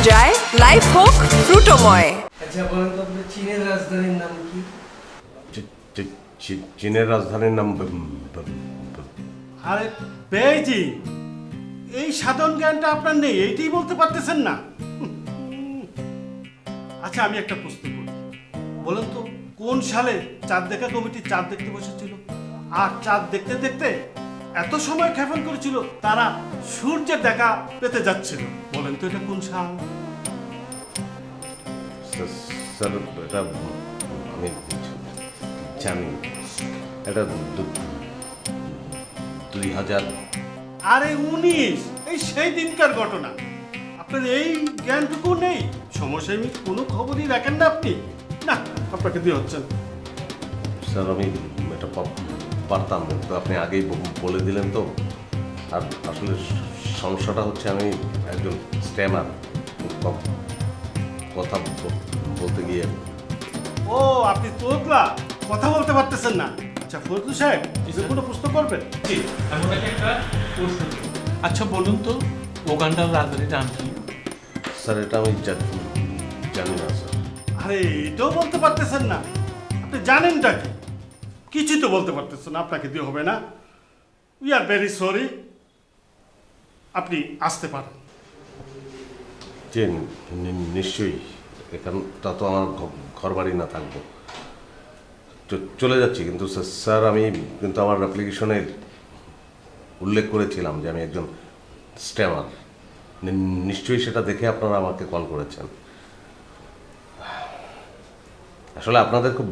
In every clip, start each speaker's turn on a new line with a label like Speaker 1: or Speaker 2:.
Speaker 1: যায়, লাইফ হোক ফ্রুটোময়।
Speaker 2: আচ্ছা বলেন তো আপনার চীনের রাজধানীর নাম কি?
Speaker 3: চীনের রাজধানীর নাম
Speaker 4: আরে বেইজিং। এই সাধারণ জ্ঞানটা আপনার নেই, এইটাই বলতে পারতেছেন না। আচ্ছা আমি একটা প্রশ্ন করি, বলেন তো কোন সালে চাঁদ দেখা কমিটি চাঁদ দেখতে বসেছিল? আর চাঁদ দেখতে দেখতে এত সময় ক্ষেপণ করেছিল তারা সূর্যের দেখা পেতে যাচ্ছিল। বলেন তো এটা কোন সাল?
Speaker 3: স্যার এটা আমি জানি, এটা 2000।
Speaker 4: আরে 19, এই সেই দিনকার ঘটনা। আপনার এই জ্ঞানটুকু নেই, সমসাময়িক কোনো খবরই রাখেন না আপনি। না, আপনাকে দিয়ে হচ্ছেন।
Speaker 3: স্যার আমি এটা পারতাম, কিন্তু আপনি আগেই বলে দিলেন তো। আর আসলে সমস্যাটা হচ্ছে আমি একজন স্ট্যামার, কথা বলতে গিয়ে।
Speaker 4: ও আপনি তোতলা, কথা বলতে পারতেছেন না। আচ্ছা ফজলু সাহেব, কোনো প্রশ্ন করবেন?
Speaker 5: জি, আমি ওনাকে একটা প্রশ্ন করব। আচ্ছা বলুন তো ওগান্ডার রাজধানীর নাম কি?
Speaker 3: স্যার এটা আমি জানি না স্যার।
Speaker 4: আরে এটাও বলতে পারতেছেন না, আপনি জানেনটা কি? কিছুই তো বলতে পারতেছেন না, আপনাকে দিয়ে হবে না। উই আর ভেরি সরি, আপনি আসতে পারেন।
Speaker 3: যে নিশ্চয়ই, এখানটা তো আমার ঘর বাড়ি না থাকবো, চলে যাচ্ছি। কিন্তু স্যার আমি কিন্তু আমার অ্যাপ্লিকেশনে উল্লেখ করেছিলাম যে আমি একজন স্ট্যামার। নিশ্চয়ই সেটা দেখে আপনারা আমাকে কল করেছেন। আসলে আপনাদের খুব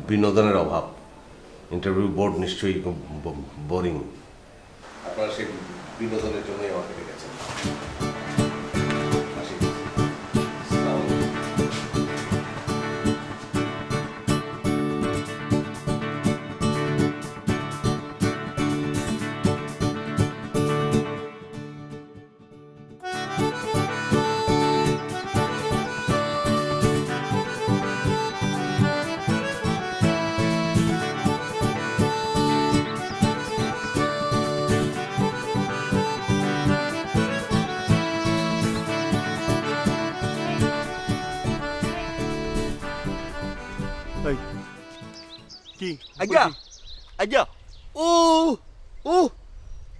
Speaker 3: বিনোদনের অভাব, ইন্টারভিউ বোর্ড নিশ্চয়ই খুব বোরিং। আপনারা সেই বিনোদনের জন্যই আমাকে ডেকেছেন।
Speaker 4: কি
Speaker 6: আজ্ঞা আজ্ঞা ও ও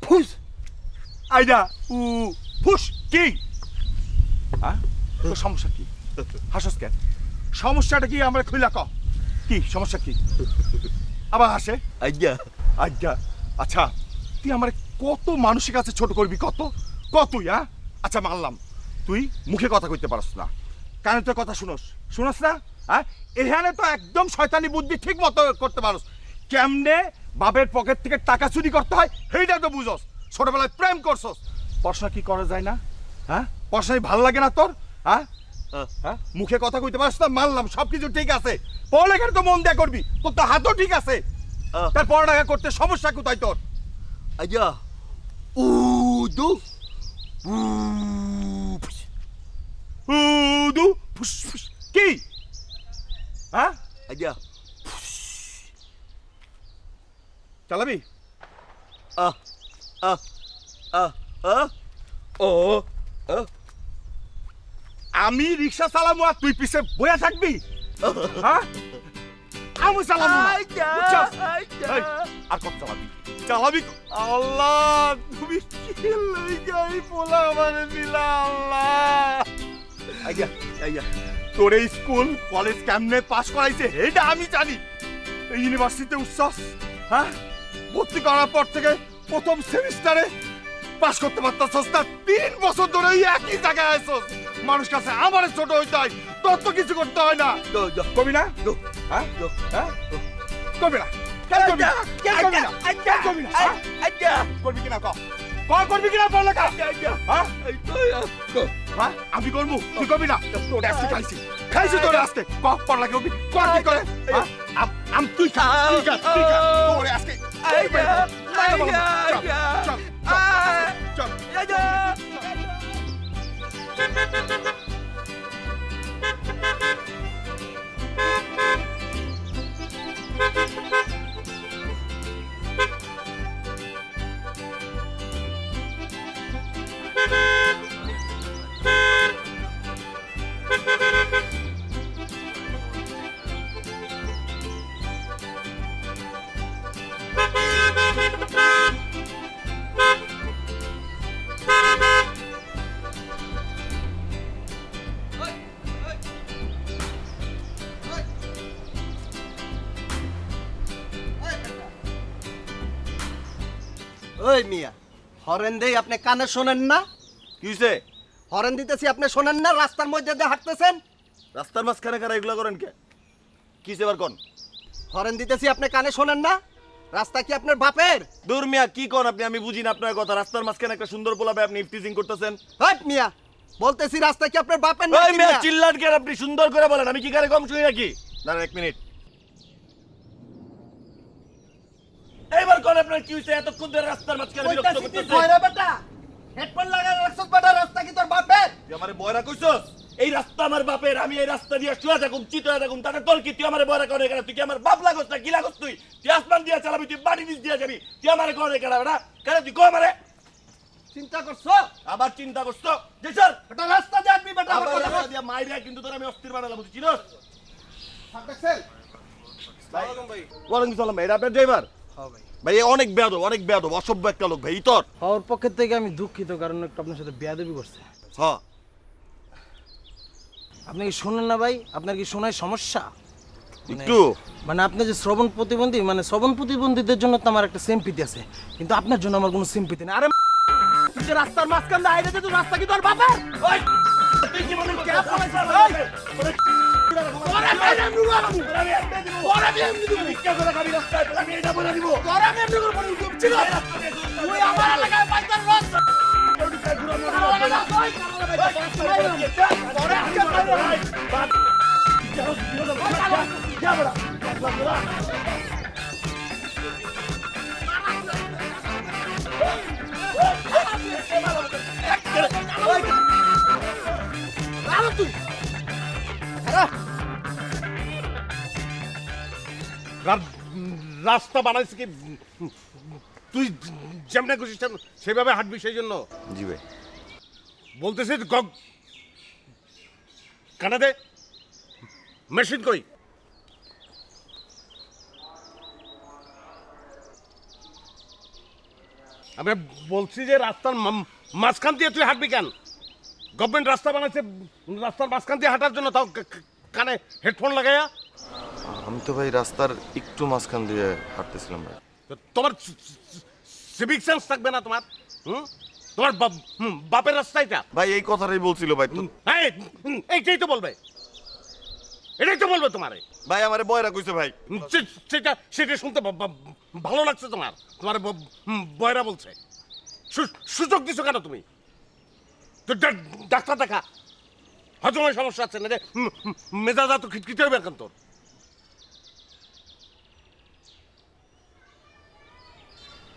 Speaker 6: ফুস আইডা ও ফুস কি তোর সমস্যা কি? হাসস কেন? সমস্যাটা কি আমরা খুইলা ক, কি সমস্যা কি? আবার হাসে আজ্ঞা আজ্ঞা। আচ্ছা তুই আমার কত মানুষের কাছে ছোট করবি, কত কতই? আচ্ছা মানলাম তুই মুখে কথা কইতে পারস না, কানে তোর কথা শুনস না। এখানে তো একদম শয়তানি বুদ্ধি ঠিক মতো করতে পারস। কেমনে বাপের পকেট থেকে টাকা চুরি করতে হয় সেইটা তো বুঝস। ছোটবেলায় প্রেম করছস, পড়াশোনা কি করা যায় না? পড়াশোনায় ভাল লাগে না তোর? মুখে কথা কইতে পারস না, মানলাম সবকিছু ঠিক আছে। পড়ালেখার তো মন দেয়া করবি, তোর তো হাতও ঠিক আছে। তার পড়ালেখা করতে সমস্যা কোথায় তোর? আজ্ঞা উদু উদু ফুস ফুস কি? আজ্ঞা চালাবি? ও আমি রিক্সা চালাবো আর তুই পিছে বয়া থাকবি? আমি চালাবো না, আর কত চালাবি? চালাবি? আল্লাহ তুমি কি লাগাই পোলা মানে দিলা আল্লাহ। আজ্ঞা আজ্ঞা তোর এই স্কুল কলেজ কেমনে পাস করাইছে এটা আমি জানি। এই ইউনিভার্সিটিতে উচ্ছ্বাস ভর্তি করার পর থেকে প্রথম সেমিস্টারে পাস করতে পারতাছস না। 3 বছর ধরে এই একই জায়গায় আছস। মানুষ কাছে আমার ছোট হইতে হয়, তোর তো কিছু করতে হয় না। কবি না কবি না কেন করবি না? কেন করবি না? করবি কিনা করবি কিনা পড়ালেখা? আমি করবো, তুই করবি না? তোর আজকে খাইছি তোর আজকে পড়ালেখা করবি কি করে? তুই খা তোর আজকে
Speaker 7: ওই মিয়া হরেন দেই আপনি কানে শোনেন না?
Speaker 6: কি হইছে?
Speaker 7: হরেন দিতেছি আপনি শোনেন না? রাস্তার মধ্যে দিয়ে হাঁটতেছেন,
Speaker 6: রাস্তার মাঝখানে কারা এগুলো করেন কে? কি সেবার কোন?
Speaker 7: হরেন দিতেছি আপনি কানে শোনেন না? রাস্তা কি আপনার বাপের?
Speaker 6: দূর মিয়া কি কোন আপনি? আমি বুঝি না আপনার কথা। রাস্তার মাঝখানে একটা সুন্দর পোলাবে আপনি ইফটিজিং করতেছেন।
Speaker 7: হট মিয়া, বলতেছি রাস্তা কি আপনার বাপের
Speaker 6: ওই
Speaker 7: নাকি
Speaker 6: মিয়া
Speaker 7: মিয়া?
Speaker 6: চিল্লান কেন? আপনি সুন্দর করে বলেন, আমি কি কারে কম শুনি নাকি? দাঁড়ান 1 মিনিট। এইবার কোন আপনার কি হইছে? এতক্ষণ ধরে রাস্তার মাঝখানে বিরক্ত
Speaker 7: কইতাছি তুই
Speaker 6: করতেছেন।
Speaker 7: কইরা বেটা, হেডফোন লাগায় রাখছস বেটা, রাস্তা কি তোর বাপের?
Speaker 6: তুই আমারে বয়রা কইছস? এই রাস্তা আমার বাপের, আমি এই রাস্তা দিয়ে শুয়ে থাকুম, চিত হয়ে থাকুম, তাতে তোর কি? তুই আমারে বয়রা করে কেন? তুই কি আমার বাপ লাগস না কি লাগস? তুই আসমান দিয়া চালাবি, তুই বাড়ি নিচ দিয়া যাবি, তুই আমারে করে কেন বেটা? কেন তুই কো আমারে?
Speaker 7: চিন্তা করছো?
Speaker 6: আবার চিন্তা করছো? যে স্যার
Speaker 7: বেটা রাস্তা দিয়ে আসবি বেটা, আমার
Speaker 6: আবার
Speaker 7: কথা
Speaker 6: রাস্তা
Speaker 7: বল।
Speaker 6: দিয়া মাইরা কিন্তু তোর আমি অস্থির বানালাম, বুঝছিস? চিনস?
Speaker 7: দেখছেন?
Speaker 6: ওয়ালাইকুম সালাম ভাই, এটা আপনার ড্রাইভার?
Speaker 2: হ্যাঁ ভাই।
Speaker 6: ভাই এ অনেক বেয়াদব, অসভ্য একটা লোক ভাই। তোর
Speaker 2: ওর পক্ষের থেকে আমি দুঃখিত, কারণ একটু আপনার সাথে বেয়াদবি করছে।
Speaker 6: হ্যাঁ
Speaker 2: আপনি কি শোনেন না ভাই? আপনার কি শোনায় সমস্যা?
Speaker 6: একটু
Speaker 2: মানে আপনি যে শ্রবণ প্রতিবন্ধী, মানে শ্রবণ প্রতিবন্ধীদের জন্য তো আমার একটা সিম্পিতি আছে, কিন্তু আপনার জন্য আমার কোনো সিম্পিতি নেই। আরে তুই যে রাস্তার মাঝখান দিয়ে আইরে যে তুই রাস্তা কি তোর বাপের?
Speaker 6: ওই তুই কি মনে করছিস?
Speaker 3: রাস্তা বানাইছে কি তুই যেমন খুশি সেভাবে হাঁটবি? সেই জন্য
Speaker 6: জি ভাই।
Speaker 3: বলতেছি কানাদে মেশিন কই? আমি বলছি যে রাস্তার মাঝখান দিয়ে তুই হাঁটবি কেন? গভর্নমেন্ট রাস্তা বানাইছে রাস্তার মাঝখান দিয়ে হাঁটার জন্য, তাও কানে হেডফোন লাগাইয়া।
Speaker 8: আমি তো ভাই রাস্তার একটু মাঝখান দিয়ে হাঁটতেছিলাম ভাই।
Speaker 3: তোমার সিভিক সেন্স থাকবে না তোমার? তোমার বাপের রাস্তা এটা?
Speaker 8: ভাই এই কথাটাই বলছিল ভাই।
Speaker 3: এইটাই তো বলবে, এটাই তো বলবে তোমারে।
Speaker 8: ভাই আমারে বয়রা কইছে ভাই।
Speaker 3: সেটা সেটা শুনতে ভালো লাগছে তোমার? তোমার বয়রা বলছে? সুযোগ দিছো কেন তুমি? তো ডাক্তার দেখা, হজমের সমস্যা আছে না? যে মেজাজা তো খিটখিটে হবে এখন তোর।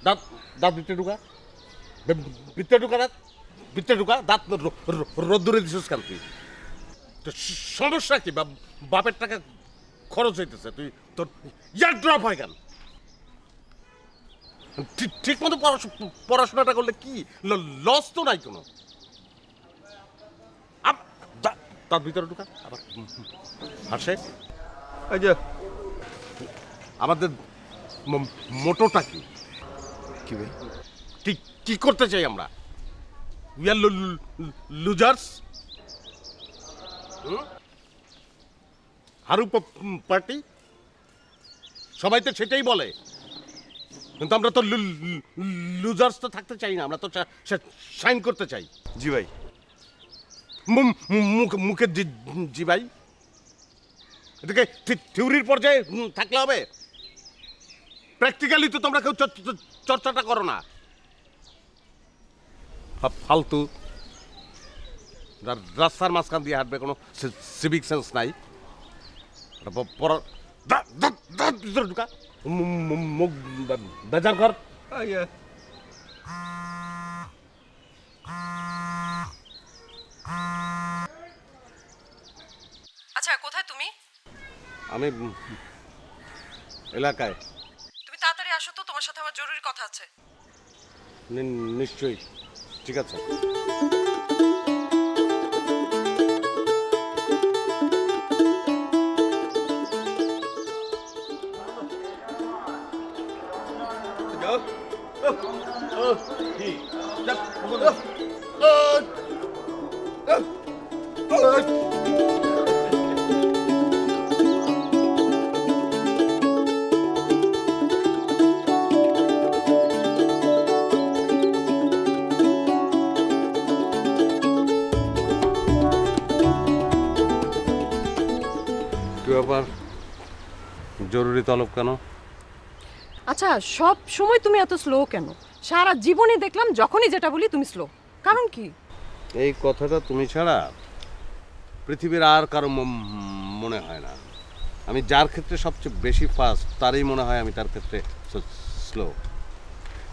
Speaker 3: দাঁত দাঁত ভিতরে ঢুকা, ভিতরে ঢুকা, দাঁত ভিতরে ঢুকা, দাঁত রোদ্দুরে দিছিস কেন তুই? তো সমস্যা কি? বাপের টাকা খরচ হইতেছে, তুই তোর ইয়ার ড্রপ হয় কেন? ঠিক মতো পড়াশোনাটা করলে কি লস তো নাই কোনো। তার ভিতরে ঢুকা, আবার হাসে। এই যে আমাদের মোটোটা কি?
Speaker 8: কি ভাই?
Speaker 3: কি করতে চাই আমরা? We are losers. Haru party সবাই তো সেটাই বলে, কিন্তু আমরা তো লুজার্স তো থাকতে চাই না, আমরা তো সাইন করতে চাই।
Speaker 8: জি ভাই।
Speaker 3: মুখে জি ভাই? এটাকে থিওরির পর্যায়ে থাকলে হবে? প্র্যাকটিক্যালি তো তোমরা কেউ চর্চাটা করো না। ফালতু রাস্তার মাঝখান দিয়ে হাঁটবে, কোনো সিভিক সেন্স নাই। ঢুকা মুখ বেজার ঘর।
Speaker 1: আচ্ছা, কোথায় তুমি?
Speaker 3: আমি এলাকায়।
Speaker 1: তুমি তাড়াতাড়ি আসো তো, তোমার সাথে আমার জরুরি কথা আছে।
Speaker 3: নিশ্চয়ই, ঠিক আছে। ব্যাপার, জরুরি তলব কেন?
Speaker 1: আচ্ছা সব সময় তুমি এত স্লো কেন? সারা জীবনে দেখলাম যখনই যেটা বলি তুমি স্লো, কারণ কি?
Speaker 3: এই কথাটা তুমি ছাড়া পৃথিবীর আর কারো মনে হয় না। আমি যার ক্ষেত্রে সবচেয়ে বেশি ফাস্ট তারই মনে হয় আমি তার ক্ষেত্রে স্লো।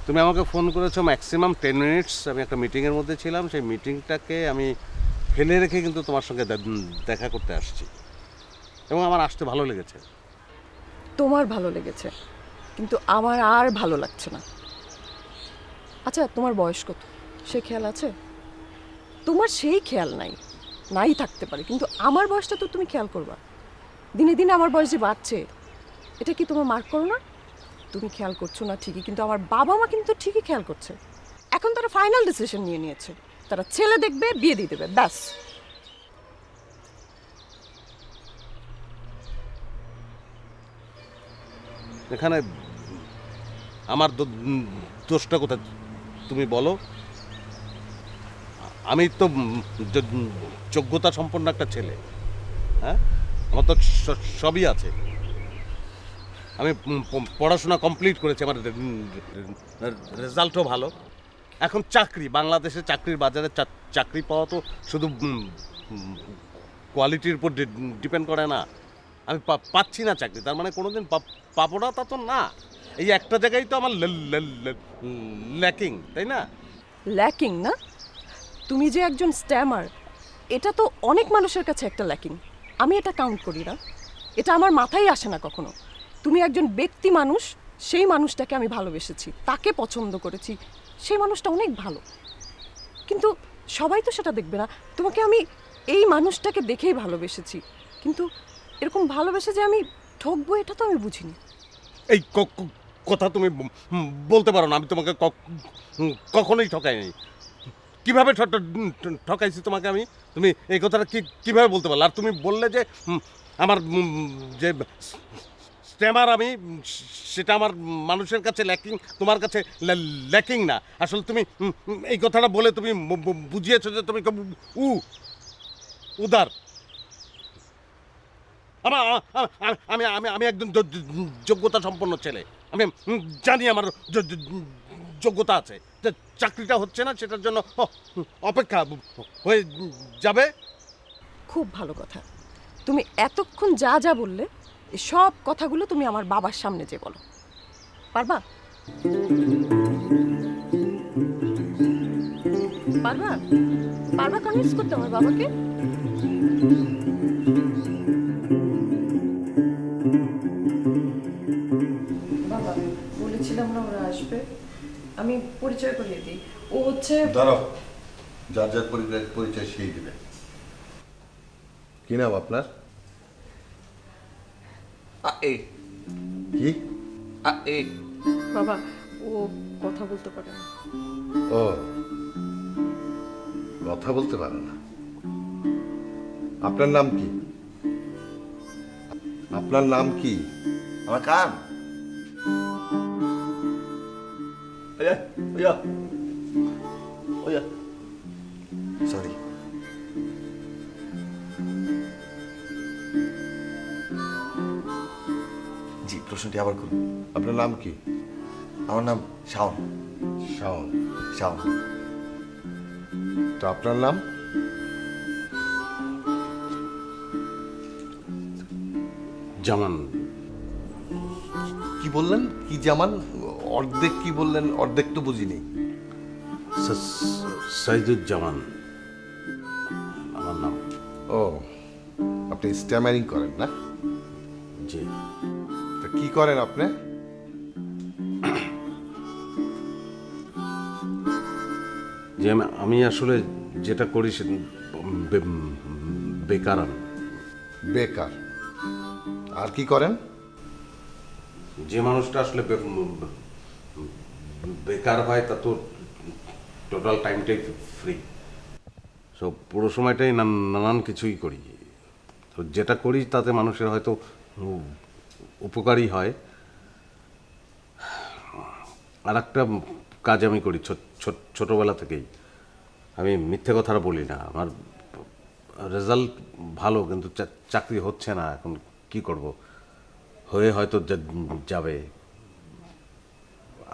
Speaker 3: তুমি আমাকে ফোন করেছো ম্যাক্সিমাম 10 মিনিটস, আমি একটা মিটিংয়ের মধ্যে ছিলাম, সেই মিটিংটাকে আমি ফেলে রেখে কিন্তু তোমার সঙ্গে দেখা করতে আসছি, এবং আমার আসতে ভালো লেগেছে।
Speaker 1: তোমার ভালো লেগেছে, কিন্তু আমার আর ভালো লাগছে না। আচ্ছা তোমার বয়স কত সে খেয়াল আছে? তোমার সেই খেয়াল নাই থাকতে পারে, কিন্তু আমার বয়সটা তো তুমি খেয়াল করবা। দিনে দিনে আমার বয়স যে বাড়ছে, এটা কি তোমার মার্ক করো না? তুমি খেয়াল করছো না ঠিকই, কিন্তু আমার বাবা মা কিন্তু ঠিকই খেয়াল করছে। এখন তারা ফাইনাল ডিসিশন নিয়ে নিয়েছে, তারা ছেলে দেখবে, বিয়ে দিয়ে দেবে, ব্যাস।
Speaker 3: এখানে আমার দোষটা কোথায় তুমি বলো? আমি তো যোগ্যতা সম্পন্ন একটা ছেলে, হ্যাঁ, আমার তো সবই আছে। আমি পড়াশোনা কমপ্লিট করেছি, আমার রেজাল্টও ভালো। এখন চাকরি, বাংলাদেশে চাকরির বাজারে চাকরি পাওয়া তো শুধু কোয়ালিটির উপর ডিপেন্ড করে না। আমি পাচ্ছি না চাকরি, তার মানে কোনোদিন পাবো না তা তো না। এই একটা জায়গায় তো আমার ল্যাকিং, তাই না?
Speaker 1: ল্যাকিং না? তুমি যে একজন স্ট্যামার, এটা তো অনেক মানুষের কাছে একটা ল্যাকিং। আমি এটা কাউন্ট করি না, এটা আমার মাথায় আসে না কখনো। তুমি একজন ব্যক্তি মানুষ, সেই মানুষটাকে আমি ভালোবেসেছি, তাকে পছন্দ করেছি, সেই মানুষটা অনেক ভালো। কিন্তু সবাই তো সেটা দেখবে না। তোমাকে আমি এই মানুষটাকে দেখেই ভালোবেসেছি, কিন্তু এরকম ভালোবেসে যে আমি ঠকবো এটা তো আমি বুঝিনি।
Speaker 3: এই কথা তুমি বলতে পারো না। আমি তোমাকে কখনোই ঠকাইনি। কিভাবে ঠকাইছি তোমাকে আমি? তুমি এই কথাটা কিভাবে বলতে পারলে? আর তুমি বললে যে আমার যে স্ট্যামার আমি, সেটা আমার মানুষের কাছে ল্যাকিং, তোমার কাছে ল্যাকিং না। আসলে তুমি এই কথাটা বলে তুমি বুঝিয়েছো যে তুমি উদার। আমি আমি আমি একজন যোগ্যতা সম্পন্ন ছেলে। আমি জানি আমার যোগ্যতা আছে। চাকরিটা হচ্ছে না, সেটার জন্য অপেক্ষা হয়ে যাবে।
Speaker 1: খুব ভালো কথা। তুমি এতক্ষণ যা যা বললে, এই সব কথাগুলো তুমি আমার বাবার সামনে যে বলো, পারবা? পারবা? পারবা কনভিন্স করতে আমার বাবাকে? বাবা বলেছিলাম না ওরা আসবে, আমি পরিচয় করিয়ে দিই। ও হচ্ছে
Speaker 8: দাঁড়াও, যার যার পরিচয় সেই দেবে। কি নাম আপনার? কি?
Speaker 1: বাবা, ও কথা বলতে পারে না।
Speaker 8: ও, কথা বলতে পারে না। আপনার নাম কি? আপনার নাম কি?
Speaker 7: আমার কান সরি। জি, প্রশ্নটি আবার করুন।
Speaker 8: আপনার নাম কি?
Speaker 7: আমার নাম শাওন।
Speaker 8: শাওন।
Speaker 7: শাওন।
Speaker 8: তো আপনার নাম?
Speaker 3: জামান।
Speaker 8: কি বললেন? কি জামান? অর্ধেক কি বললেন? অর্ধেক তো বুঝিনি।
Speaker 3: সাইদুজ্জামান আমার নাম।
Speaker 8: ও, আপনি স্ট্যামারিং করেন না?
Speaker 3: জি।
Speaker 8: তো কি করেন আপনি?
Speaker 3: যে আমি আসলে যেটা করি সে বেকার। আমি
Speaker 8: বেকার। আর কি করেন?
Speaker 3: যে মানুষটা আসলে বেকার হয় তা তো টোটাল টাইমটাই ফ্রি। সব পুরো সময়টাই নানান কিছুই করি। তো যেটা করি তাতে মানুষের হয়তো উপকারী হয়। আর একটা কাজ আমি করি ছোটবেলা থেকেই। আমি মিথ্যে কথাটা বলি না। আমার রেজাল্ট ভালো, কিন্তু চাকরি হচ্ছে না। এখন কি করব, হয়ে হয়তো যাবে।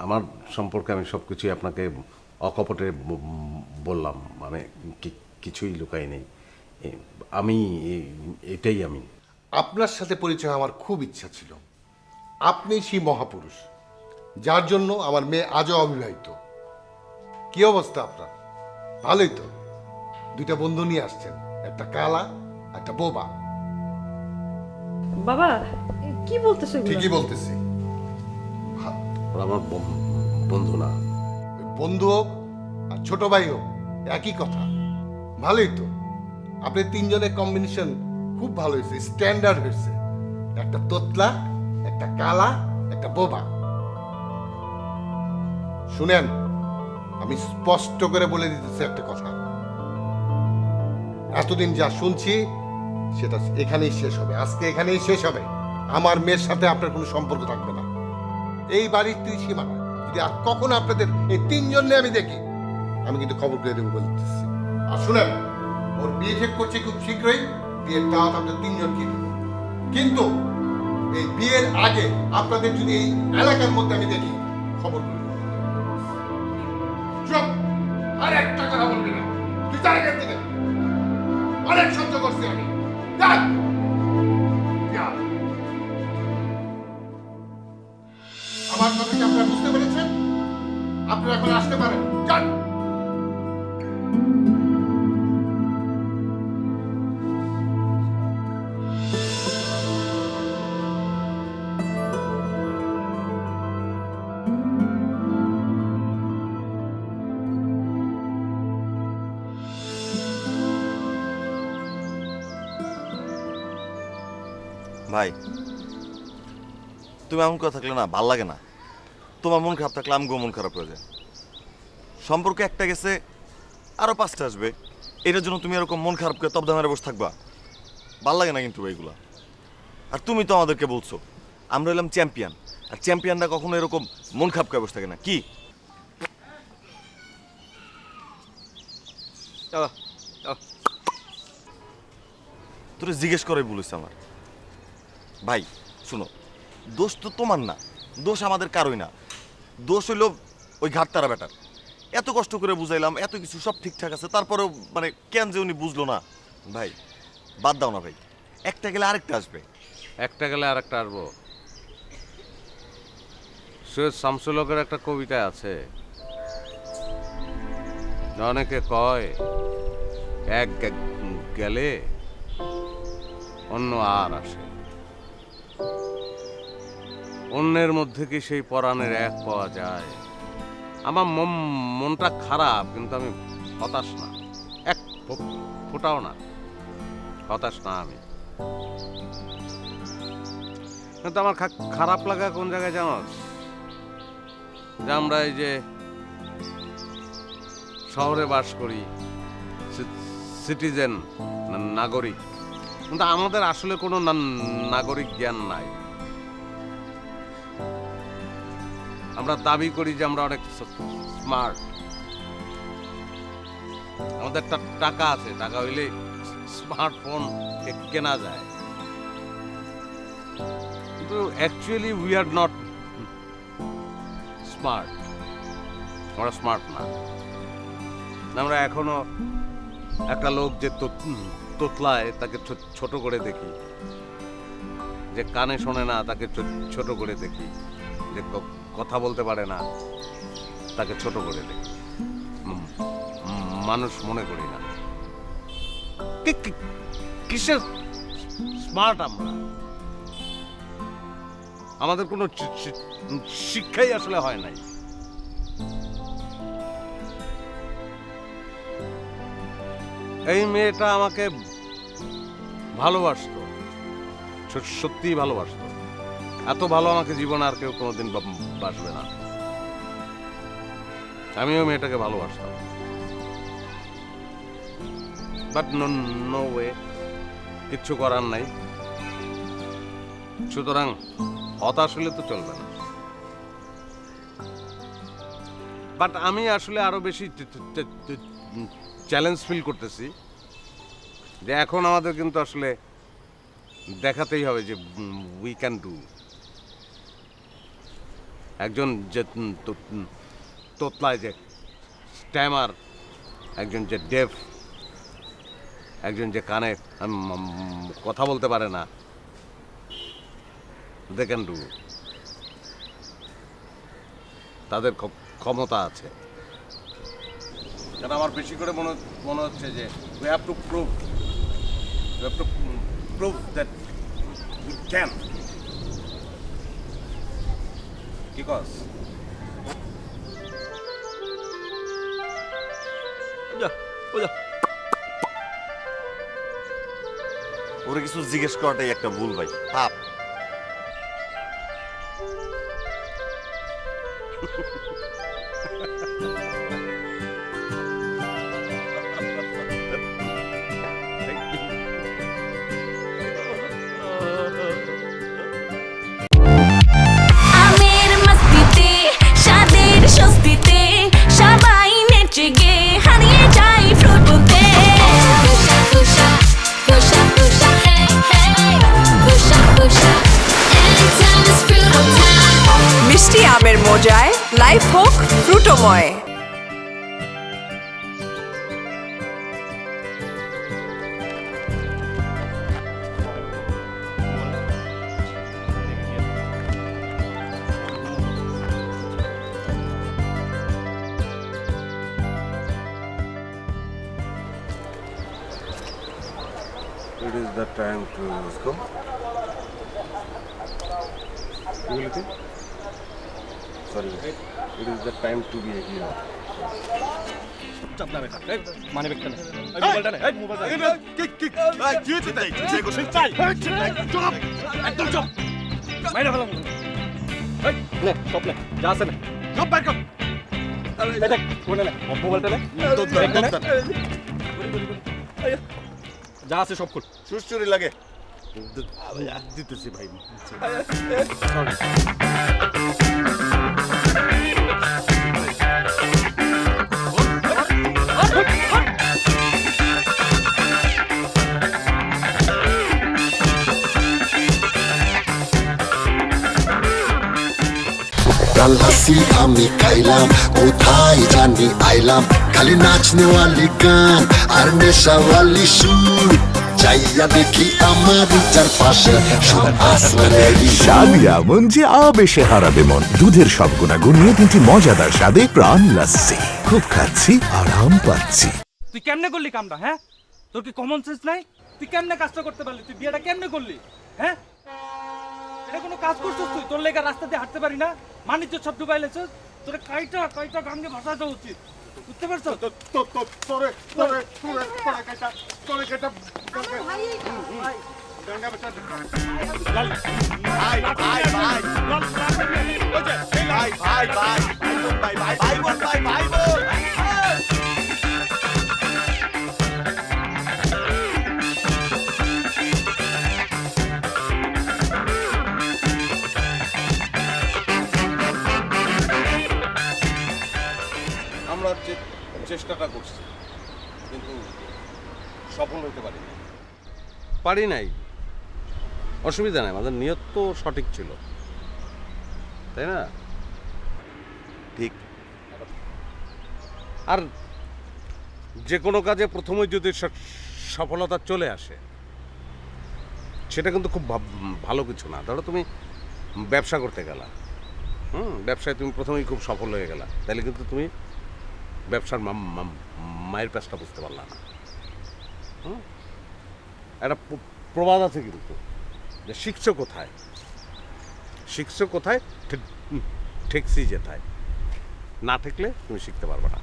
Speaker 3: আমার সম্পর্কে আমি সব কিছুই আপনাকে অকপটে বললাম, মানে কিছুই লুকাই নেই। আমি এটাই আমি।
Speaker 8: আপনার সাথে পরিচয় আমার খুব ইচ্ছা ছিল। আপনি সেই মহাপুরুষ যার জন্য আমার মেয়ে আজও অবিবাহিত। কি অবস্থা আপনার? ভালোই তো। দুইটা বন্ধু নিয়ে আসছেন, একটা কালা একটা বোবা।
Speaker 1: বাবা কি বলতেছো?
Speaker 8: ঠিকই বলতেছি।
Speaker 3: ওরা আমার বন্ধু না।
Speaker 8: ওই বন্ধু হোক আর ছোট ভাই হোক একই কথা। ভালোই তো। আপনি তিনজনের কম্বিনেশন খুব ভালো হয়েছে, স্ট্যান্ডার্ড হয়েছে। একটা তোতলা, একটা কালা, একটা বোবা। শুনেন, আমি স্পষ্ট করে বলে দিতেছি একটা কথা। এতদিন যা শুনছি সেটা এখানেই শেষ হবে, আজকে এখানেই শেষ হবে। আমার মেয়ের সাথে আপনার কোনো সম্পর্ক থাকবে না। এই বাড়ির ত্রিসীমানা যদি আর কখনো আপনাদের এই তিনজনে আমি দেখি, আমি কিন্তু খবর করে দেবো বলতেছি। আর শুনেন, ওর বিয়ে ঠিক করছে খুব শীঘ্রই, বিয়ের দাওয়াত আপনাদের তিনজনকে দেবো। কিন্তু এই বিয়ের আগে আপনাদের যদি এই এলাকার মধ্যে আমি দেখি, খবর করে দেবো। চুপ! আর একটা কথা বলবি না। তুই তার এখান থেকে। অনেক সহ্য করছি আমি। যান! যা। আমার কথা কি আপনারা বুঝতে পেরেছেন? আপনারা এখন আসতে পারেন। যান!
Speaker 9: ভাই, তুমি এমন কথা থাকলে না ভাল লাগে না। তোমার মন খারাপ থাকলে আমগো মন খারাপ হয়ে যায়। সম্পর্কে একটা গেছে, আরো 5টা আসবে। এটার জন্য তুমি এরকম মন খারাপ করে তবদা মেরে বসে থাকবা? ভাল লাগে না কিন্তু এইগুলা। আর তুমি তো আমাদেরকে বলছো আমরা হলাম চ্যাম্পিয়ন, আর চ্যাম্পিয়নরা কখনো এরকম মন খারাপ করে বসে থাকে না। কি তোরে জিজ্ঞেস করাই বলেছে আমার ভাই। শুনো, দোষ তো তোমার না, দোষ আমাদের কারোই না। দোষ হইল ওই ঘাটতারা ব্যাটার। এত কষ্ট করে বুঝাইলাম, এত কিছু সব ঠিকঠাক আছে, তারপরেও মানে কেন যে উনি বুঝলো না। ভাই বাদ দাও না ভাই, একটা গেলে আরেকটা আসবে।
Speaker 3: একটা গেলে আর একটা আসবো। সৈয়দ শামসুল হকের একটা কবিতা আছে, অনেকে কয় এক গেলে অন্য আর আসে, অন্যের মধ্যে কি সেই পরাণের এক পাওয়া যায়? আমার মনটা খারাপ, কিন্তু আমি হতাশ না, এক ফোটাও না হতাশ না আমি। কিন্তু আমার খারাপ লাগা কোন জায়গায় জানো? যে আমরা এই যে শহরে বাস করি, সিটিজেন, নাগরিক, কিন্তু আমাদের আসলে কোনো নাগরিক জ্ঞান নাই। আমরা দাবি করি যে আমরা অনেক স্মার্ট, আমাদের একটা টাকা আছে, টাকা হইলে স্মার্টফোন কেনা যায়, কিন্তু actually we are not smart. আমরা স্মার্ট না। আমরা এখনো একটা লোক যে তোতলায় তাকে ছোট করে দেখি, যে কানে শোনে না তাকে ছোট করে দেখি, যে কথা বলতে পারে না তাকে ছোট করে দেখি, মানুষ মনে করি না। কিসের স্মার্ট আমরা? আমাদের কোনো শিক্ষাই আসলে হয় নাই। এই মেয়েটা আমাকে ভালোবাসতো, সত্যিই ভালোবাসতো। এত ভালো আমাকে জীবনে আর কেউ কোনোদিন বাসবে না। আমিও মেয়েটাকে ভালোবাসতাম, বাট নো ওয়ে, কিচ্ছু করার নাই। সুতরাং হতাশ হলে তো চলবে না। বাট আমি আসলে আরো বেশি চ্যালেঞ্জ ফিল করতেছি যে এখন আমাদের কিন্তু আসলে দেখাতেই হবে যে উই ক্যান ডু। একজন যে তোতলায় যে স্ট্যামার, একজন যে ডেফ, একজন যে কানে কথা বলতে পারে না, দে ক্যান ডু। তাদের ক্ষমতা আছে। আমার বেশি করে মনে হচ্ছে যে we have to prove that we can, because
Speaker 9: ওরা কিছু জিজ্ঞেস করাটাই একটা ভুল ভাই, পাপ।
Speaker 10: আমের মস্তিতে স্বাদের স্বস্তিতে সবাই নেচে গে হারিয়ে যায় ফ্রুটুতে খুশা খুশা খুশা খুশা হে হে খুশা খুশা এন্টারস ফ্রুটো টাইম
Speaker 1: মিষ্টি আমের মজায় লাইফ হোক ফ্রুটোময়।
Speaker 3: it is the time to go. Sorry, it is the time to be a hero.
Speaker 2: যা আছে সব খোল।
Speaker 9: সুস্থরি লাগে
Speaker 3: দিতেছি ভাই।
Speaker 11: লাসি আমি খাইলাম, কোথায় জানি আইলাম, খালি নাচনেওয়ালি গান আর নেশাওয়ালি সুর, চাইয়া দেখি আমার চারপাশে সব আসমানেরই
Speaker 12: সাদিয়া মন যে আবেশে হারাবে মন। দুধের সব গুণাগুণ নিয়ে 3টি মজাদার স্বাদে প্রাণ লাসি। খুব খাচ্ছি, আরাম পাচ্ছি।
Speaker 2: তুই কেমনে করলি কামটা? হ্যাঁ, তোর কি কমন সেন্স নাই? তুই কেমনে কাজটা করতে পারলি? তুই বিয়েটা কেমনে করলি? হ্যাঁ, এটা কোনো কাজ করছিস তুই? তোর লেগে রাস্তা দিয়ে হাঁটতে পারি না, মানিজ্য সব ডুবাই লেছিস। তোর কয়টা গানকে ভাষা দেওয়া উচিত, বুঝতে পারছো?
Speaker 3: আমরা চেষ্টাটা করছি, কিন্তু সফল হতে পারি নাই। অসুবিধা নাই, আমাদের নিয়ত তো সঠিক ছিল, তাই না?
Speaker 9: ঠিক।
Speaker 3: আর যে কোনো কাজে প্রথমে যদি সফলতা চলে আসে, সেটা কিন্তু খুব ভালো কিছু না। ধরো তুমি ব্যবসা করতে গেলা, ব্যবসায় তুমি প্রথমেই খুব সফল হয়ে গেলা, তাহলে কিন্তু তুমি ব্যবসার মায়ের প্যাচটা বুঝতে পারলা না। একটা প্রবাদ আছে কিন্তু, যে শিখছো কোথায় ঠেকছি যেথায়, না ঠেকলে তুমি শিখতে পারবে না।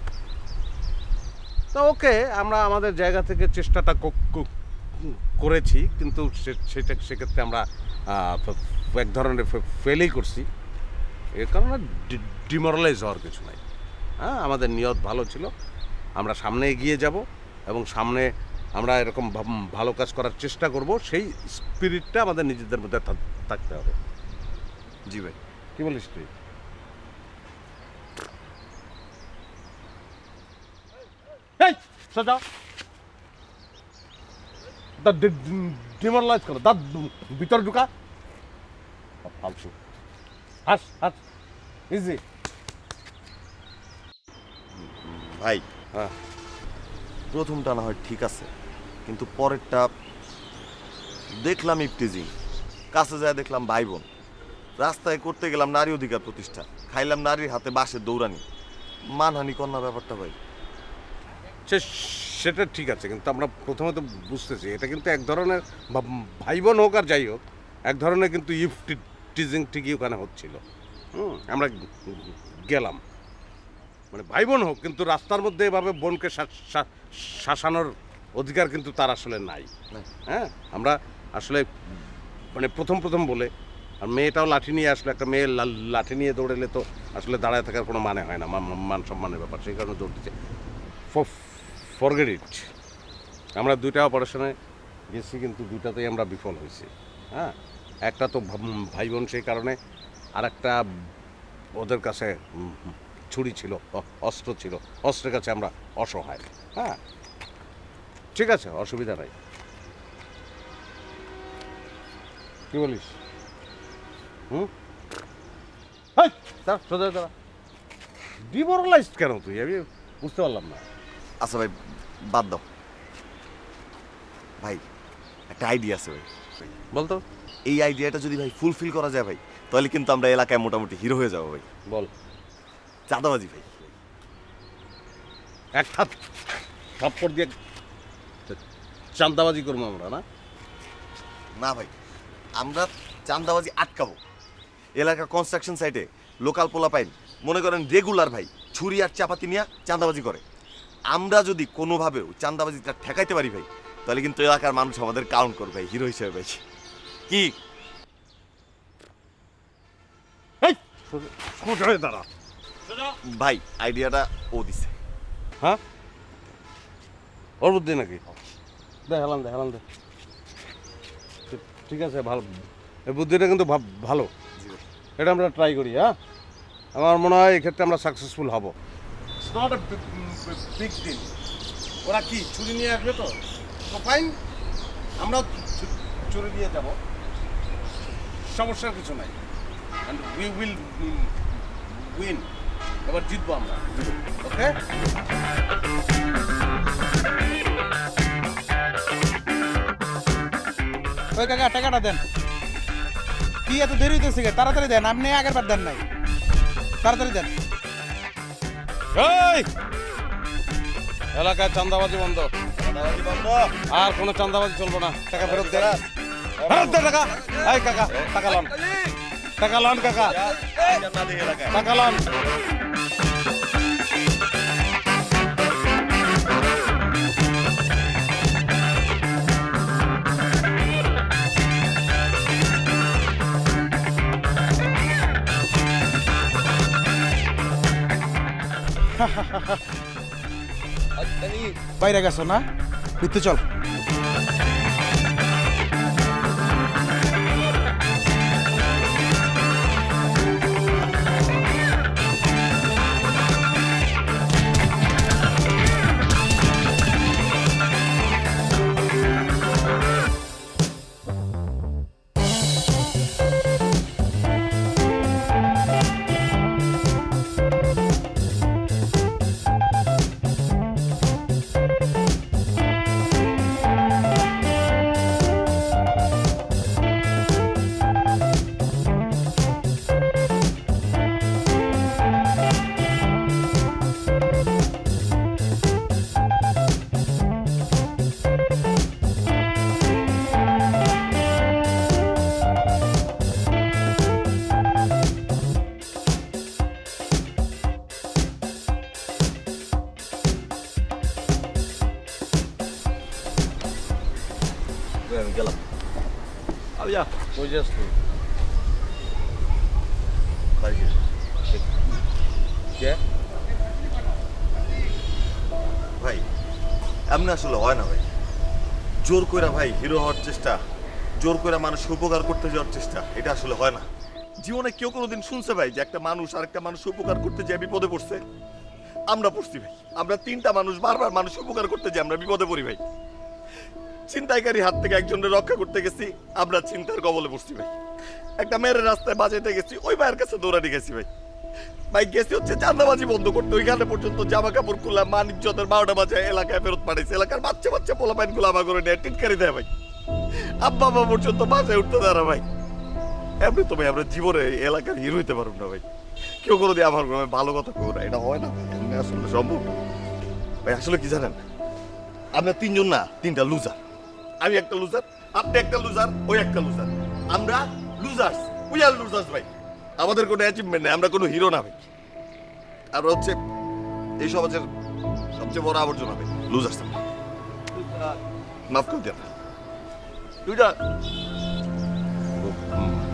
Speaker 3: তো ওকে, আমরা আমাদের জায়গা থেকে চেষ্টাটা করেছি, কিন্তু সেক্ষেত্রে আমরা এক ধরনের ফেলই করছি। এর কারণে ডিমোরালাইজ হওয়ার কিছু নাই। হ্যাঁ, আমাদের নিয়ত ভালো ছিল, আমরা সামনে এগিয়ে যাব এবং সামনে আমরা এরকম ভালো কাজ করার চেষ্টা করব। সেই স্পিরিটটা আমাদের নিজেদের মধ্যে থাকতে হবে।
Speaker 9: জি ভাই,
Speaker 3: কি বলিস তুই? ডিমোরালাইজ করো, দাঁত ভিতর ঢুকা। ফালতু। হাস হাস ইজি।
Speaker 9: ভাই
Speaker 3: হ্যাঁ,
Speaker 9: প্রথমটা না হয় ঠিক আছে, কিন্তু পরেরটা দেখলাম ইফটিজিং, কাছে যায় দেখলাম ভাই বোন, রাস্তায় করতে গেলাম নারী অধিকার প্রতিষ্ঠা, খাইলাম নারীর হাতে বাঁশের দৌড়ানি, মানহানি কন্যা ব্যাপারটা ভাই।
Speaker 3: সেটা ঠিক আছে, কিন্তু আমরা প্রথমে তো বুঝতেছি এটা কিন্তু এক ধরনের ভাই বোন হোক আর যাই হোক, এক ধরনের কিন্তু টিজিং ঠিকই ওখানে হচ্ছিল। আমরা গেলাম, মানে ভাই বোন হোক, কিন্তু রাস্তার মধ্যে এভাবে বোনকে শাসানোর অধিকার কিন্তু তার আসলে নাই। হ্যাঁ, আমরা আসলে মানে প্রথম বলে, আর মেয়েটাও লাঠি নিয়ে আসলে, একটা মেয়ে লাঠি নিয়ে দৌড়েলে তো আসলে দাঁড়ায় থাকার কোনো মানে হয় না, মান সম্মানের ব্যাপার, সেই কারণে দৌড় দিচ্ছে। Forget it. আমরা দুইটা অপারেশনে গেছি, কিন্তু দুইটাতেই আমরা বিফল হয়েছি। হ্যাঁ, একটা তো ভাই বোন সেই কারণে, আর একটা ওদের কাছে ছুরি ছিল, অস্ত্র ছিল, অস্ত্রের কাছে আমরা অসহায়। হ্যাঁ ঠিক আছে, অসুবিধা নাই। কি বলিস? সোজা দাঁড়া। ডিমোরালাইজড কেন তুই? আমি বুঝতে পারলাম না।
Speaker 9: আচ্ছা ভাই বাদ দাও ভাই, একটা আইডিয়া আছে ভাই।
Speaker 3: বলতো।
Speaker 9: এই আইডিয়াটা যদি ভাই ফুলফিল করা যায় ভাই, তাহলে কিন্তু আমরা এলাকায় মোটামুটি হিরো হয়ে যাবো ভাই।
Speaker 3: বল।
Speaker 9: চাঁদাবাজি ভাই।
Speaker 3: এক থাপ্পড় দিয়ে চাঁদাবাজি করবো আমরা?
Speaker 9: না ভাই, আমরা চাঁদাবাজি আটকাবো। এলাকার কনস্ট্রাকশন সাইটে লোকাল পোলা পাইন মনে করেন রেগুলার ভাই ছুরি আর চাপাতি নিয়ে চাঁদাবাজি করে। আমরা যদি কোনোভাবেও চাঁদাবাজিটা ঠেকাইতে পারি ভাই, তাহলে কিন্তু এলাকার মানুষ আমাদের কাউন্ট করবে ভাই হিরো হিসেবে ভাই। কি
Speaker 3: দাঁড়া
Speaker 9: ভাই, আইডিয়াটা ও দিছে।
Speaker 3: হ্যাঁ, ওর বুদ্ধি নাকি? দেখালাম দে। ঠিক আছে, ভালো, এই বুদ্ধিটা কিন্তু ভালো, এটা আমরা ট্রাই করি। হ্যাঁ, আমার মনে হয় এক্ষেত্রে আমরা সাকসেসফুল হব। It's not a big deal. ওরা কি ছুরি নিয়ে আসবে? তো ফাইন, আমরা ছুরি নিয়ে যাব, সমস্যার কিছু নাই। And we will win. এবার জিতবো আমরা। ওকে,
Speaker 13: ওই কাকা টাকাটা দেন। কি এত দেরি হইতেছে? তাড়াতাড়ি দেন, আপনি আগের বার দেন নাই, তাড়াতাড়ি দেন।
Speaker 3: এলাকায় চাঁদাবাজি বন্ধ, আর কোনো চাঁদাবাজি চলবো না। টাকা ফেরত দে, ফেরত দে টাকা। এই কাকা, টাকা লন কাকা, টাকা লন।
Speaker 13: বাইরে গেছো না? ভিতরে চল।
Speaker 9: আমি গেলাম।
Speaker 3: আলিয়া কই যাস তুই?
Speaker 9: ভাই এমনি আসলে হয় না ভাই। জোর কইরা ভাই হিরো হওয়ার চেষ্টা, জোর কইরা মানুষকে উপকার করতে যাওয়ার চেষ্টা, এটা আসলে হয় না। জীবনে কেউ কোনোদিন শুনছে ভাই যে একটা মানুষ আর একটা মানুষ উপকার করতে যায় বিপদে পড়ছে? আমরা পড়ছি ভাই। আমরা তিনটা মানুষ বারবার মানুষ উপকার করতে যাই আমরা বিপদে পড়ি ভাই। ছিনতাইকারীর হাত থেকে একজনের রক্ষা করতে গেছি, আমরা চিন্তার কবলে পড়ছি ভাই। একটা মেয়ের রাস্তায় বাজাইতে গেছি, ওই ভাইয়ের কাছে দৌড়ানি গেছি ভাই। ভাই গেছি হচ্ছে চাঁদাবাজি বন্ধ করতে, ওইখানে পর্যন্ত জামা কাপড় খুললাম, মানিকজনের 12টা বাজায় এলাকায় ফেরত পাঠাইছে। এলাকার বাচ্চা বাচ্চা পোলা পাইন গুলো আমার করে নেয়, টিটকারি দেয় ভাই। আব্বা আব্বা পর্যন্ত বাজায় উঠতে দাঁড়া ভাই। এমনি তো ভাই আমরা জীবনে এলাকার হিরো হইতে পারব না ভাই। কেউ করে দিয়ে আমার গ্রামে ভালো কথা কেউ না, এটা হয় না, এমনি আসলে সম্ভব না ভাই। আসলে কি জানেন, আমরা তিনজন না, তিনটা লুজার। আমি একটা লুজার, আপনি একটা লুজার, ওই একটা লুজার। আমরা লুজার্স, উই আর লুজার্স ভাই। আমাদের কোনো অ্যাচিভমেন্ট নেই, আমরা কোনো হিরো না ভাই। আমরা হচ্ছে এই সমাজের সবচেয়ে বড় আবর্জনা ভাই, লুজার্স। মাফ করে দেন দুইটা।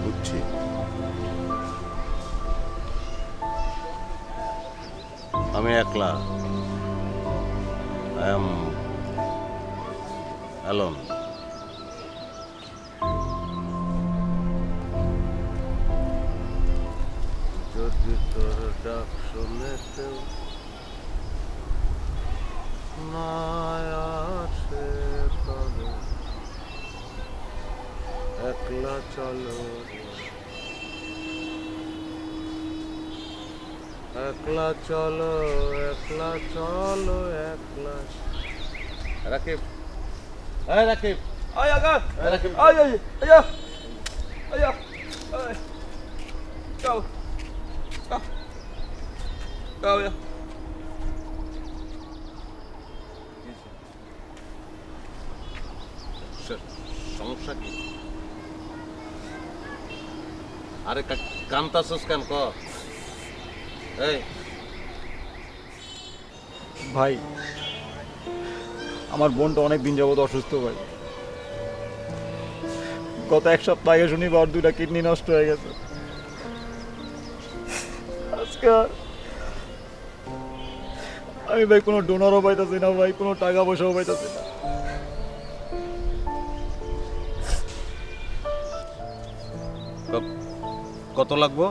Speaker 3: বুঝছি। আমি একলা, আই এম অ্যালোন। যদি তোর ডাক শুনে কেউ না আসে তবে একলা চলো, একলা চলো, একলা চলো, একলা। রাকিব, এই রাকিব,
Speaker 2: আয় আগা,
Speaker 3: রাকিব,
Speaker 2: আয় আয় আয় আয় আয়, যাও যাও যাও।
Speaker 3: সমস্যা কি? আরে কান্তাছস কেন ক? এই
Speaker 14: ভাই, আমার বোনটা অনেক দিন যাবত অসুস্থ ভাই। গত এক সপ্তাহ আগে শুনি ওর 2টা কিডনি নষ্ট হয়ে গেছে। আজকে আমি ভাই কোনো ডোনারও পাইতেছি না ভাই, কোনো টাকা পয়সাও পাইতেছি না।
Speaker 3: কত লাগবো?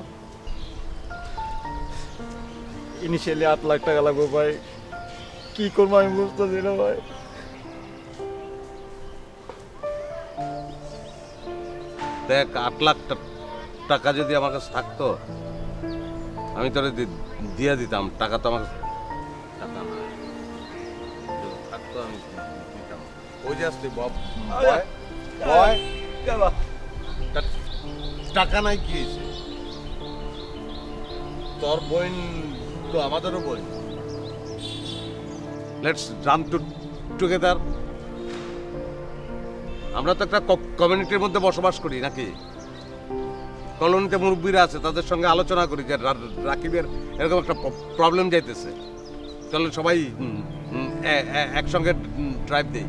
Speaker 14: ইনিশিয়ালি 8 লাখ টাকা লাগবে ভাই। কি করবো আমি বুঝতেছি না ভাই।
Speaker 3: দেখ, 8 লাখ টাকা যদি আমার কাছে থাকতো আমি তোরে দিয়ে দিতাম। টাকা তো আমার টাকা না, যদি থাকতো আমি দিতাম। ওই যে আসলি বয়, টাকা নাই কি হয়েছে? তোর বোন তো আমাদেরও বোন। Let's run together. আমরা তো একটা কমিউনিটির মধ্যে বসবাস করি নাকি? কলোনিতে মুরব্বীরা আছে, তাদের সঙ্গে আলোচনা করি যে রাকিবের এরকম একটা প্রবলেম যাইতেছে, চলেন সবাই একসঙ্গে ড্রাইভ দিই।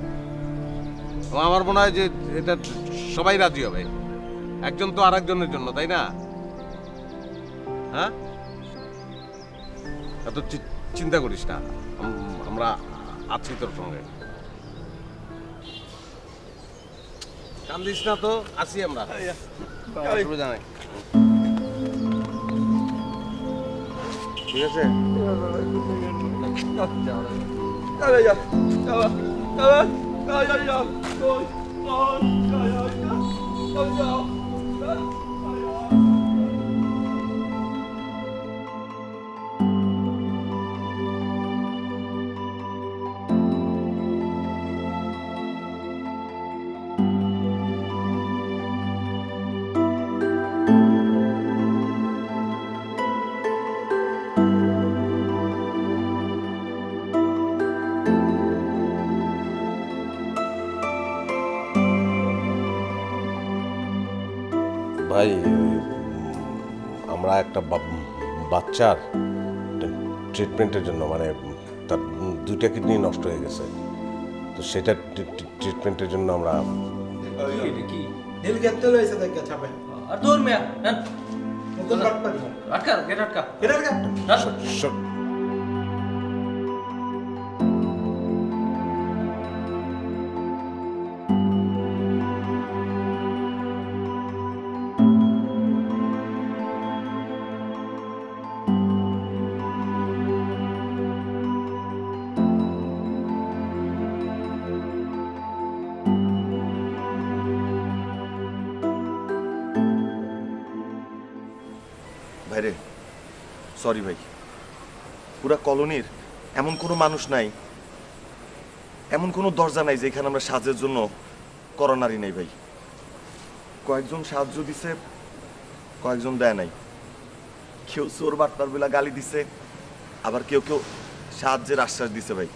Speaker 3: আমার মনে হয় যে এটা সবাই রাজি হবে, একজন তো আর একজনের জন্য, তাই না? হ্যাঁ, এত চিন্তা করিস না, আমরা আছি তোর সঙ্গে। কান্দিস না তো, আছি আমরা, অসুবিধা নাই। ঠিক আছে, ভাই আমরা একটা বাচ্চার ট্রিটমেন্টের জন্য, মানে তার 2টা কিডনি নষ্ট হয়ে গেছে, তো সেটা ট্রিটমেন্টের জন্য আমরা
Speaker 13: কি দিল গেতে লইছে দেখা ছাপে আর দূর মিয়া নতুন কাটপা আটকা গেট আটকা
Speaker 9: ভাইরে সরি ভাই, পুরা কলোনির এমন কোনো মানুষ নাই, এমন কোনো দরজা নাই যেখানে আমরা সাহায্যের জন্য করোনারি নেই ভাই। কয়েকজন সাহায্য দিছে, কয়েকজন দেয় নাই। কেউ চোর বাটপার বেলা গালি দিছে, আবার কেউ কেউ সাহায্যের আশ্বাস দিছে ভাই।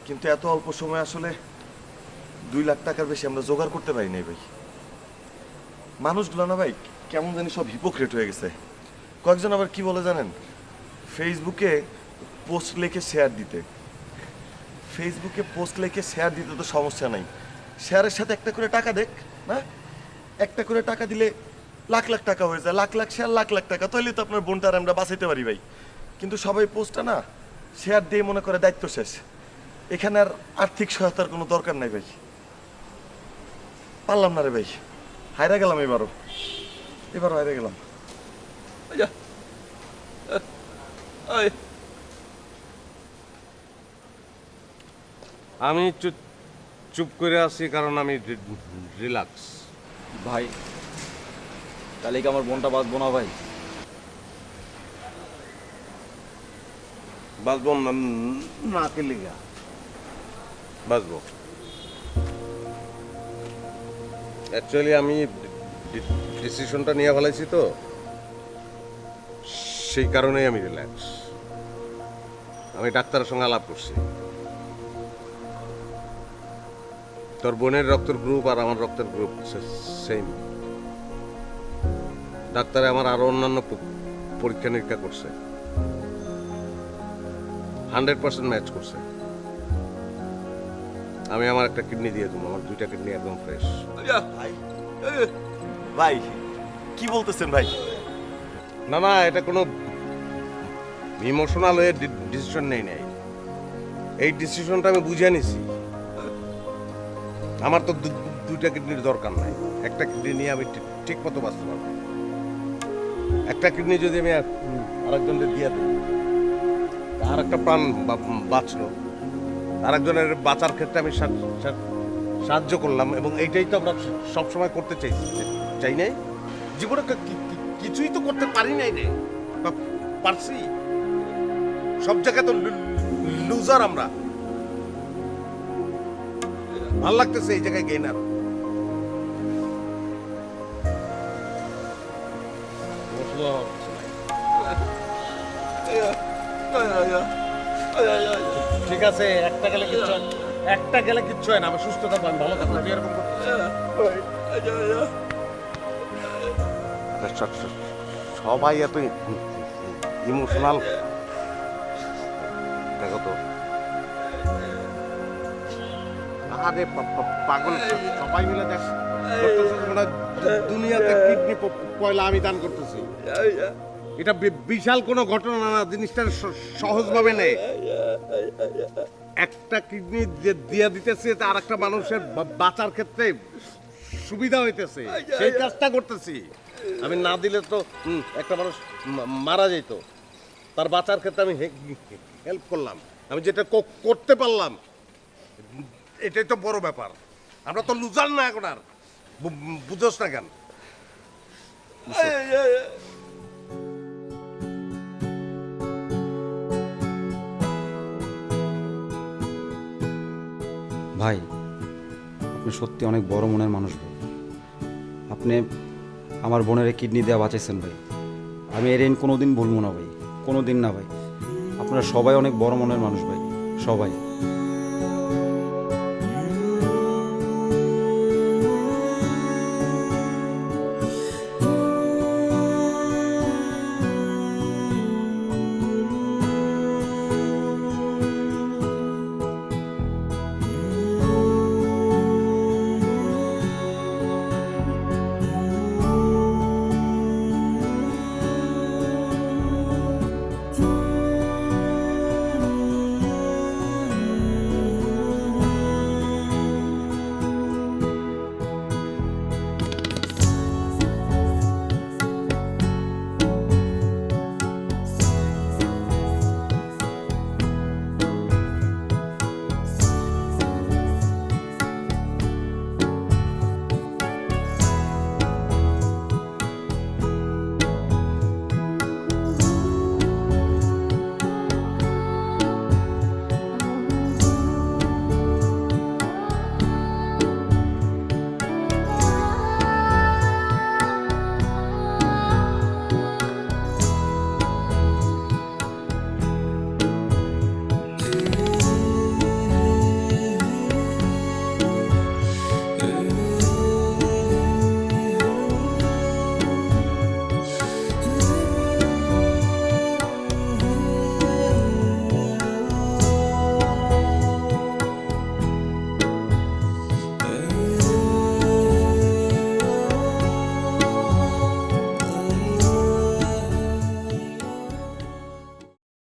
Speaker 9: কিন্তু এত অল্প সময় আসলে 2 লাখ টাকার বেশি আমরা জোগাড় করতে পারি নাই ভাই। মানুষগুলো না ভাই কেমন জানি সব হিপোক্রেট হয়ে গেছে। কয়েকজন আবার কি বলে জানেন, ফেসবুকে পোস্ট লিখে শেয়ার দিতে। ফেসবুকে পোস্ট লিখে শেয়ার দিতে তো সমস্যা নাই, শেয়ারের সাথে একটা করে টাকা দেখ না, একটা করে টাকা দিলে লাখ লাখ টাকা হয়ে যায়, লাখ লাখ শেয়ার লাখ লাখ টাকা, তাহলে তো আপনার বোনটার আমরা বাঁচাইতে পারি ভাই। কিন্তু সবাই পোস্টটা না শেয়ার দিয়ে মনে করে দায়িত্ব শেষ। এখানে আর আর্থিক সহায়তার কোনো দরকার নাই ভাই। পারলাম না রে ভাই, হায়রা গেলাম এবারও হায়রা গেলাম।
Speaker 3: আমি চুপ করে আছি কারণ আমি রিল্যাক্স।
Speaker 14: ভাই তাহলে কি আমার বোনটা বাঁচবো না ভাই?
Speaker 3: বাঁচবো না কে লিগা? বাঁচবো। অ্যাকচুয়ালি আমি ডিসিশনটা নিয়ে ফেলাইছি তো, সেই কারণেই আমি রিল্যাক্স। আমি ডাক্তারের সঙ্গে আলাপ করছি। তোর বোনের রক্তের গ্রুপ আর আমার রক্তের গ্রুপ সেম। ডাক্তারে আমার আরো অন্যান্য পরীক্ষা নিরীক্ষা করছে, 100% ম্যাচ করছে। আমি আমার একটা কিডনি দিয়ে দেবো, আমার 2টা কিডনি একদম ফ্রেশ।
Speaker 9: ভাই কি বলতেছেন ভাই?
Speaker 3: না না, এটা কোনো ইমোশনাল হয়ে ডিসিশন নেই নাই। এই ডিসিশনটা আমি বুঝে নিছি। আমার তো 2টা কিডনির দরকার নাই, একটা কিডনি নিয়ে আমি ঠিক মতো বাঁচতে পারবো। একটা কিডনি যদি আমি আরেকজনকে দিয়ে দিই, আর একটা প্রাণ বাঁচলো, আরেকজনের বাঁচার ক্ষেত্রে আমি সাহায্য করলাম, এবং এইটাই তো আমরা সবসময় করতে চাই নাই। জীবনে কিছুই তো করতে পারি নাই রে, পারছি। সব জায়গায় তো লুজার আমরা। ভাল লাগতেছে এই জায়গায় গেইনার। ঠিক আছে, একটা গেলে কিচ্ছু হয় না। আমি সুস্থ থাকবো, আমি ভালো থাকবো। তুই এরকম সবাই এত ইমোশনাল। দেখো তো, আরে পাগল, সবাই মিলে দেখ দুনিয়াতে কিডনি পয়লা আমি দান করতেছি। এটা বিশাল কোনো ঘটনা না, জিনিসটা সহজভাবে নেই। একটা কিডনি দিয়ে দিতেছে, আর একটা মানুষের বাঁচার ক্ষেত্রে সুবিধা হইতেছে, সেই কাজটা করতেছি। আমি না দিলে তো একটা মানুষ মারা যেত। তার বাঁচার ক্ষেত্রে আমি হেল্প করলাম, আমি যেটা করতে পারলাম, এটাই তো বড় ব্যাপার। আমরা তো লুজার না এখন আর, বুঝোস না কেন?
Speaker 15: ভাই আপনি সত্যি অনেক বড় মনের মানুষ ভাই। আপনি আমার বোনের কিডনি দেওয়া বাঁচাইছেন ভাই। আমি এর কোনোদিন ভুলবো না ভাই, কোনোদিন না ভাই। আপনারা সবাই অনেক বড় মনের মানুষ ভাই, সবাই।